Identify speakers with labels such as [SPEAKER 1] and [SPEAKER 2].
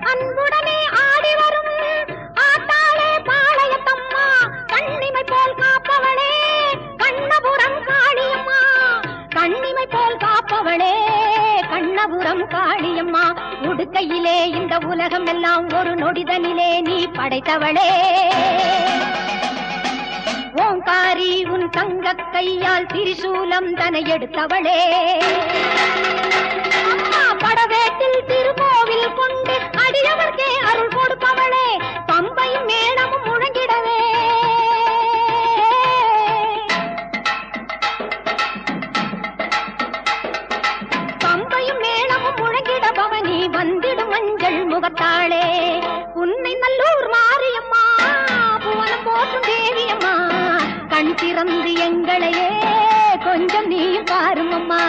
[SPEAKER 1] அன்புடனே ஆடி வரும் ஆத்தாளே பாளையத்தம்மா, கண்ணிமை போல் காப்பவளே கண்ணபுரம் காளியம்மா, கண்ணிமை போல் காப்பவளே கண்ணபுரம் காளியம்மா. உடுக்கையிலே இந்த உலகம் எல்லாம் ஒரு நொடிதனிலே நீ படைத்தவளே. ஓங்காரி உன் தங்க கையால் திரிசூலம் தனை எடுத்தவளே. படவேட்டில் திருக்கோவில் கொண்டு அடியவர்க்கே அருள் கொடுப்பவளே, பம்பையும் மேளமும் முழங்கிடவே. பம்பையும் மேளமும் முழங்கிட பவனி வந்திடும் மஞ்சள் முகத்தாளே. உன்னை நல்லூர் மாரியம்மா, புவனம் போற்றும் தேவியம்மா, கண் திறந்து எங்களையே கொஞ்சம் நீ பாருமம்மா.